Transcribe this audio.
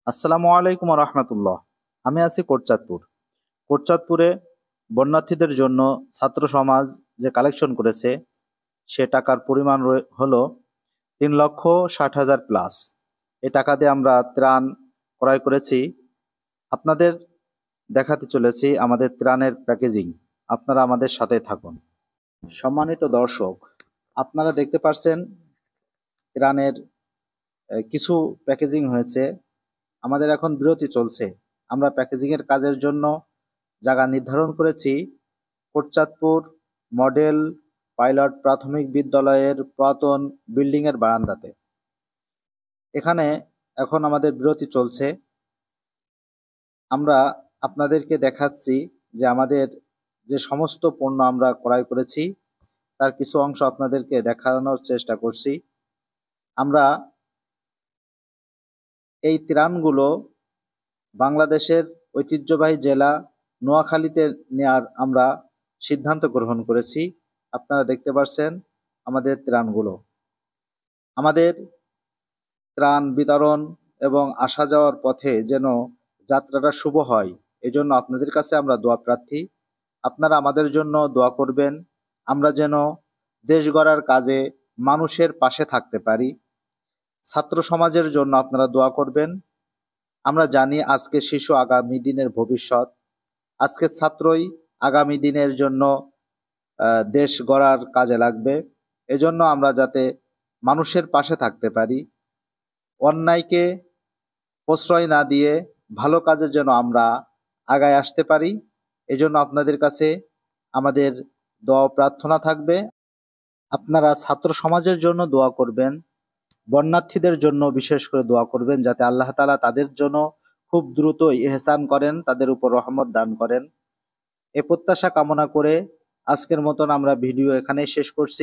আসসালামু আলাইকুম রহমতুল্লাহ। আমি আছি কোটচাঁদপুর। কোটচাঁদপুরে বন্যার্থীদের জন্য ছাত্র সমাজ যে কালেকশন করেছে সে টাকার পরিমাণ হলো 3,60,000 প্লাস। এই টাকা দিয়ে আমরা ত্রাণ ক্রয় করেছি। আপনাদের দেখাতে চলেছি আমাদের ত্রাণের প্যাকেজিং। আপনারা আমাদের সাথে থাকুন। সম্মানিত দর্শক, আপনারা দেখতে পাচ্ছেন ত্রাণের কিছু প্যাকেজিং হয়েছে। আমাদের এখন বিরতি চলছে। আমরা প্যাকেজিংয়ের কাজের জন্য জায়গা নির্ধারণ করেছি কোটচাঁদপুর মডেল পাইলট প্রাথমিক বিদ্যালয়ের পুরাতন বিল্ডিংয়ের বারান্দাতে। এখানে এখন আমাদের বিরতি চলছে। আমরা আপনাদেরকে দেখাচ্ছি যে আমাদের যে সমস্ত পণ্য আমরা ক্রয় করেছি তার কিছু অংশ আপনাদেরকে দেখানোর চেষ্টা করছি। আমরা এই ত্রাণগুলো বাংলাদেশের ঐতিহ্যবাহী জেলা নোয়াখালীতে নেয়ার আমরা সিদ্ধান্ত গ্রহণ করেছি। আপনারা দেখতে পাচ্ছেন আমাদের ত্রাণগুলো। আমাদের ত্রাণ বিতরণ এবং আসা যাওয়ার পথে যেন যাত্রাটা শুভ হয়, এজন্য আপনাদের কাছে আমরা দোয়া প্রার্থী। আপনারা আমাদের জন্য দোয়া করবেন। আমরা যেন দেশ গড়ার কাজে মানুষের পাশে থাকতে পারি। ছাত্র সমাজের জন্য আপনারা দোয়া করবেন। আমরা জানি আজকে শিশু আগামী দিনের ভবিষ্যৎ। আজকের ছাত্রই আগামী দিনের জন্য দেশ গড়ার কাজে লাগবে। এজন্য আমরা যাতে মানুষের পাশে থাকতে পারি, অন্যায়কে প্রশ্রয় না দিয়ে ভালো কাজের জন্য আমরা আগায় আসতে পারি, এজন্য আপনাদের কাছে আমাদের দোয়া প্রার্থনা থাকবে। আপনারা ছাত্র সমাজের জন্য দোয়া করবেন, বন্যার্থীদের জন্য বিশেষ করে দোয়া করবেন যাতে আল্লাহ তাআলা তাদের জন্য খুব দ্রুতই ইহসান করেন, তাদের উপর রহমত দান করেন। এ প্রত্যাশা কামনা করে আজকের মতন আমরা ভিডিও এখানেই শেষ করছি।